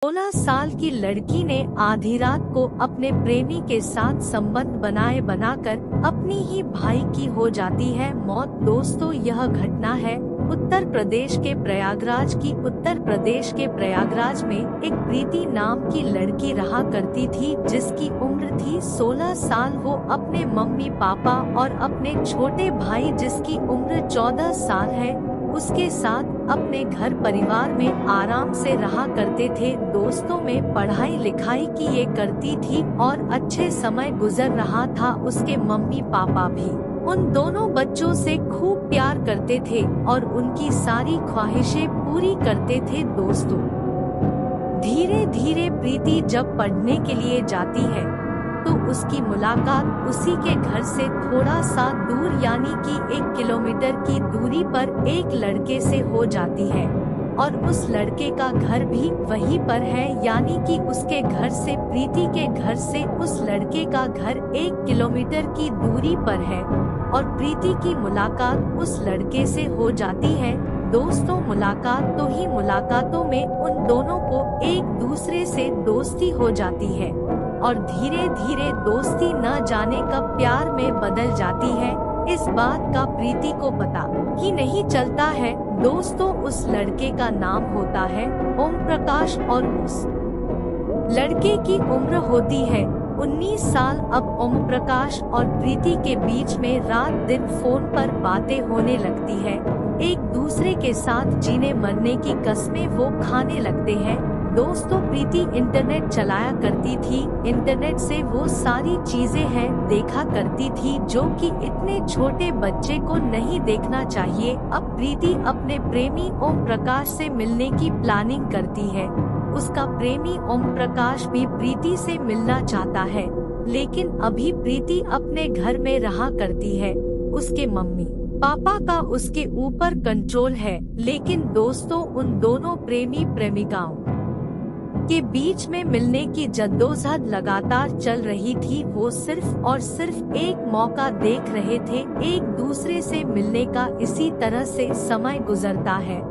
16 साल की लड़की ने आधी रात को अपने प्रेमी के साथ संबंध बनाकर अपनी ही भाई की हो जाती है मौत। दोस्तों, यह घटना है उत्तर प्रदेश के प्रयागराज की। उत्तर प्रदेश के प्रयागराज में एक प्रीति नाम की लड़की रहा करती थी, जिसकी उम्र थी 16 साल। वो अपने मम्मी पापा और अपने छोटे भाई जिसकी उम्र 14 साल है, उसके साथ अपने घर परिवार में आराम से रहा करते थे। दोस्तों में पढ़ाई लिखाई की ये करती थी और अच्छे समय गुजर रहा था। उसके मम्मी पापा भी उन दोनों बच्चों से खूब प्यार करते थे और उनकी सारी ख्वाहिशें पूरी करते थे। दोस्तों, धीरे धीरे प्रीति जब पढ़ने के लिए जाती है तो उसकी मुलाकात उसी के घर से थोड़ा सा दूर यानी कि 1 किलोमीटर की दूरी पर एक लड़के से हो जाती है और उस लड़के का घर भी वहीं पर है, यानी कि उसके घर से प्रीति के घर से उस लड़के का घर 1 किलोमीटर की दूरी पर है और प्रीति की मुलाकात उस लड़के से हो जाती है। दोस्तों, मुलाकात तो ही मुलाकातों में उन दोनों को एक दूसरे से दोस्ती हो जाती है और धीरे धीरे दोस्ती न जाने कब प्यार में बदल जाती है। इस बात का प्रीति को पता ही नहीं चलता है। दोस्तों, उस लड़के का नाम होता है ओम प्रकाश और उस लड़के की उम्र होती है 19 साल। अब ओम प्रकाश और प्रीति के बीच में रात दिन फोन पर बातें होने लगती है। एक दूसरे के साथ जीने मरने की कस्में वो खाने लगते हैं। दोस्तों, प्रीति इंटरनेट चलाया करती थी। इंटरनेट से वो सारी चीजें हैं देखा करती थी जो कि इतने छोटे बच्चे को नहीं देखना चाहिए। अब प्रीति अपने प्रेमी ओम प्रकाश से मिलने की प्लानिंग करती है। उसका प्रेमी ओम प्रकाश भी प्रीति से मिलना चाहता है, लेकिन अभी प्रीति अपने घर में रहा करती है। उसके मम्मी पापा का उसके ऊपर कंट्रोल है, लेकिन दोस्तों, उन दोनों प्रेमी प्रेमिकाओं के बीच में मिलने की जद्दोजहद लगातार चल रही थी। वो सिर्फ और सिर्फ एक मौका देख रहे थे एक दूसरे से मिलने का। इसी तरह से समय गुजरता है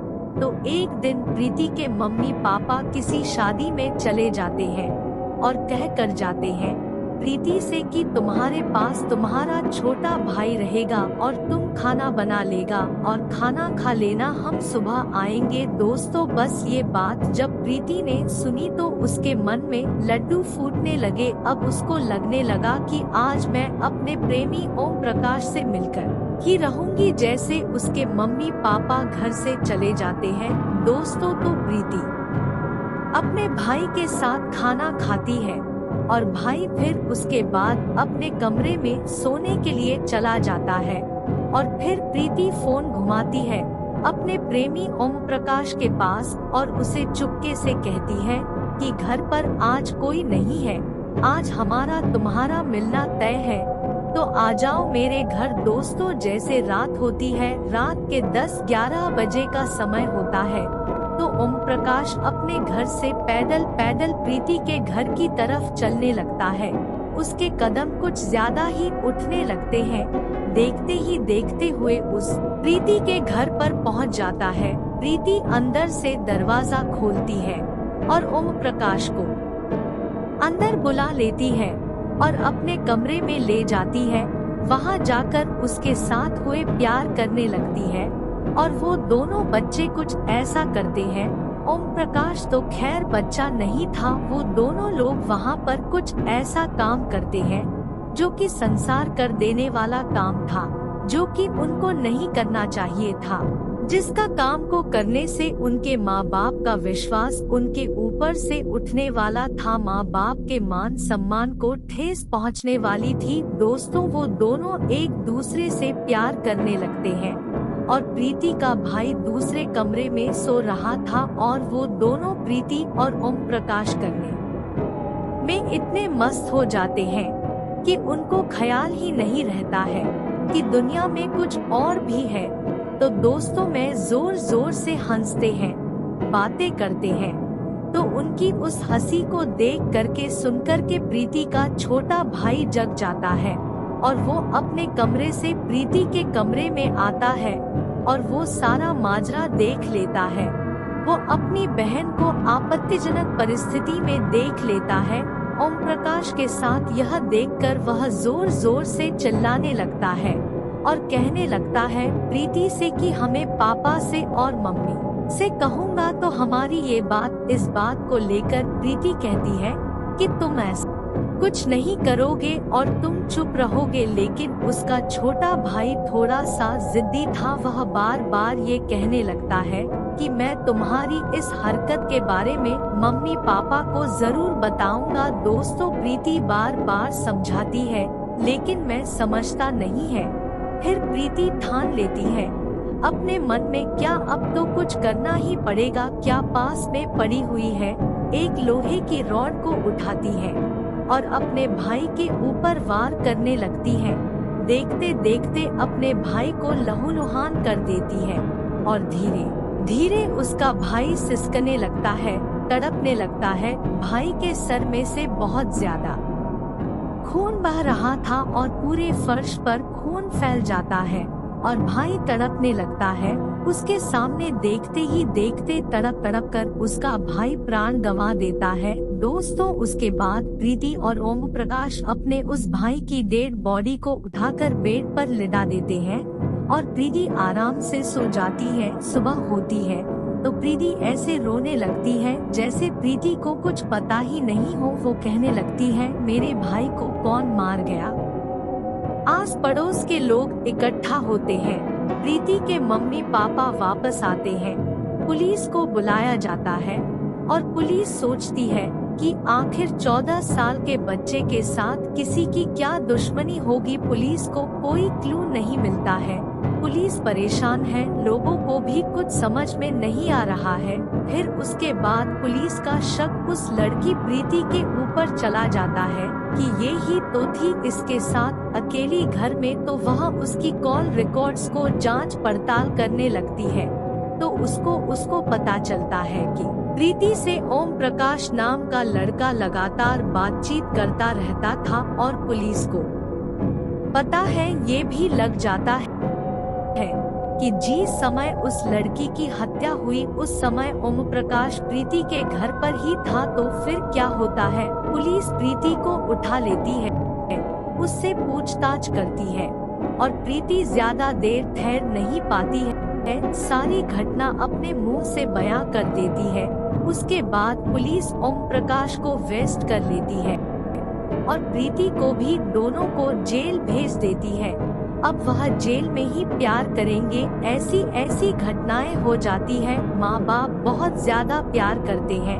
तो एक दिन प्रीति के मम्मी पापा किसी शादी में चले जाते हैं और कह कर जाते हैं प्रीति से कि तुम्हारे पास तुम्हारा छोटा भाई रहेगा और तुम खाना बना लेगा और खाना खा लेना, हम सुबह आएंगे। दोस्तों, बस ये बात जब प्रीति ने सुनी तो उसके मन में लड्डू फूटने लगे। अब उसको लगने लगा कि आज मैं अपने प्रेमी ओम प्रकाश से मिलकर ही रहूंगी। जैसे उसके मम्मी पापा घर से चले जाते हैं दोस्तों, तो प्रीति अपने भाई के साथ खाना खाती है और भाई फिर उसके बाद अपने कमरे में सोने के लिए चला जाता है और फिर प्रीति फोन घुमाती है अपने प्रेमी ओम प्रकाश के पास और उसे चुपके से कहती है कि घर पर आज कोई नहीं है, आज हमारा तुम्हारा मिलना तय है, तो आ जाओ मेरे घर। दोस्तों, जैसे रात होती है, रात के 10-11 बजे का समय होता है तो ओम प्रकाश अपने घर से पैदल पैदल प्रीति के घर की तरफ चलने लगता है। उसके कदम कुछ ज्यादा ही उठने लगते हैं। देखते ही देखते हुए उस प्रीति के घर पर पहुंच जाता है। प्रीति अंदर से दरवाजा खोलती है और ओम प्रकाश को अंदर बुला लेती है और अपने कमरे में ले जाती है। वहां जाकर उसके साथ हुए प्यार करने लगती है और वो दोनों बच्चे कुछ ऐसा करते हैं। ओम प्रकाश तो खैर बच्चा नहीं था। वो दोनों लोग वहाँ पर कुछ ऐसा काम करते हैं जो कि संसार कर देने वाला काम था, जो कि उनको नहीं करना चाहिए था, जिसका काम को करने से उनके माँ बाप का विश्वास उनके ऊपर से उठने वाला था। माँ बाप के मान सम्मान को ठेस पहुँचने वाली थी। दोस्तों, वो दोनों एक दूसरे से प्यार करने लगते हैं और प्रीति का भाई दूसरे कमरे में सो रहा था और वो दोनों प्रीति और ओम प्रकाश करने में इतने मस्त हो जाते हैं कि उनको ख्याल ही नहीं रहता है कि दुनिया में कुछ और भी है। तो दोस्तों, में जोर जोर से हंसते हैं, बातें करते हैं। तो उनकी उस हंसी को देख करके सुनकर के प्रीति का छोटा भाई जग जाता है और वो अपने कमरे से प्रीति के कमरे में आता है और वो सारा माजरा देख लेता है। वो अपनी बहन को आपत्तिजनक परिस्थिति में देख लेता है। ओम प्रकाश के साथ यह देखकर वह जोर जोर से चिल्लाने लगता है और कहने लगता है प्रीति से कि हमें पापा से और मम्मी से कहूँगा तो हमारी ये बात। इस बात को लेकर प्रीति कहती है कि तुम ऐसा कुछ नहीं करोगे और तुम चुप रहोगे, लेकिन उसका छोटा भाई थोड़ा सा जिद्दी था। वह बार बार ये कहने लगता है कि मैं तुम्हारी इस हरकत के बारे में मम्मी पापा को जरूर बताऊंगा। दोस्तों, प्रीति बार बार समझाती है लेकिन मैं समझता नहीं है। फिर प्रीति ठान लेती है अपने मन में, क्या अब तो कुछ करना ही पड़ेगा। क्या पास में पड़ी हुई है एक लोहे की रॉड को उठाती है और अपने भाई के ऊपर वार करने लगती है। देखते देखते अपने भाई को लहूलुहान कर देती है और धीरे धीरे उसका भाई सिसकने लगता है, तड़पने लगता है। भाई के सर में से बहुत ज्यादा खून बह रहा था और पूरे फर्श पर खून फैल जाता है और भाई तड़पने लगता है। उसके सामने देखते ही देखते तड़प तड़प कर उसका भाई प्राण गंवा देता है। दोस्तों, उसके बाद प्रीति और ओम प्रकाश अपने उस भाई की डेड बॉडी को उठाकर बेड पर लिटा देते हैं और प्रीति आराम से सो जाती है। सुबह होती है तो प्रीति ऐसे रोने लगती है जैसे प्रीति को कुछ पता ही नहीं हो। वो कहने लगती है मेरे भाई को कौन मार गया। आस पड़ोस के लोग इकट्ठा होते हैं। प्रीति के मम्मी पापा वापस आते हैं। पुलिस को बुलाया जाता है और पुलिस सोचती है कि आखिर 14 साल के बच्चे के साथ किसी की क्या दुश्मनी होगी। पुलिस को कोई क्लू नहीं मिलता है। पुलिस परेशान है, लोगों को भी कुछ समझ में नहीं आ रहा है। फिर उसके बाद पुलिस का शक उस लड़की प्रीति के ऊपर चला जाता है कि ये ही तो थी इसके साथ अकेली घर में। तो वह उसकी कॉल रिकॉर्ड्स को जांच पड़ताल करने लगती है तो उसको पता चलता है कि प्रीति से ओम प्रकाश नाम का लड़का लगातार बातचीत करता रहता था और पुलिस को पता है ये भी लग जाता है कि जिस समय उस लड़की की हत्या हुई उस समय ओम प्रकाश प्रीति के घर पर ही था। तो फिर क्या होता है, पुलिस प्रीति को उठा लेती है, उससे पूछताछ करती है और प्रीति ज्यादा देर ठहर नहीं पाती है, सारी घटना अपने मुंह से बयां कर देती है। उसके बाद पुलिस ओम प्रकाश को अरेस्ट कर लेती है और प्रीति को भी, दोनों को जेल भेज देती है। अब वह जेल में ही प्यार करेंगे। ऐसी ऐसी घटनाएं हो जाती है। माँ बाप बहुत ज्यादा प्यार करते हैं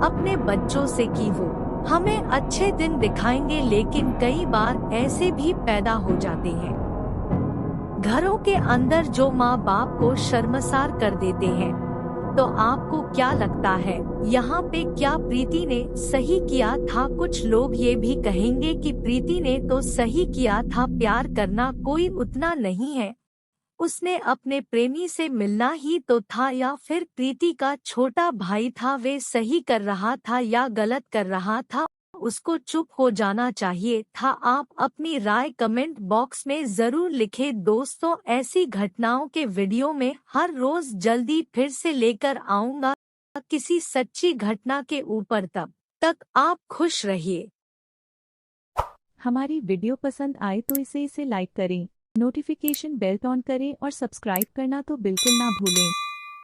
अपने बच्चों से कि वो हमें अच्छे दिन दिखाएंगे, लेकिन कई बार ऐसे भी पैदा हो जाते हैं घरों के अंदर जो माँ बाप को शर्मसार कर देते हैं। तो आपको क्या लगता है यहाँ पे क्या प्रीति ने सही किया था? कुछ लोग ये भी कहेंगे कि प्रीति ने तो सही किया था, प्यार करना कोई उतना नहीं है, उसने अपने प्रेमी से मिलना ही तो था। या फिर प्रीति का छोटा भाई था, वे सही कर रहा था या गलत कर रहा था, उसको चुप हो जाना चाहिए था? आप अपनी राय कमेंट बॉक्स में जरूर लिखें। दोस्तों, ऐसी घटनाओं के वीडियो में हर रोज जल्दी फिर से लेकर आऊंगा किसी सच्ची घटना के ऊपर। तब तक आप खुश रहिए। हमारी वीडियो पसंद आए तो इसे लाइक करें, नोटिफिकेशन बेल ऑन करें और सब्सक्राइब करना तो बिल्कुल ना भूलें।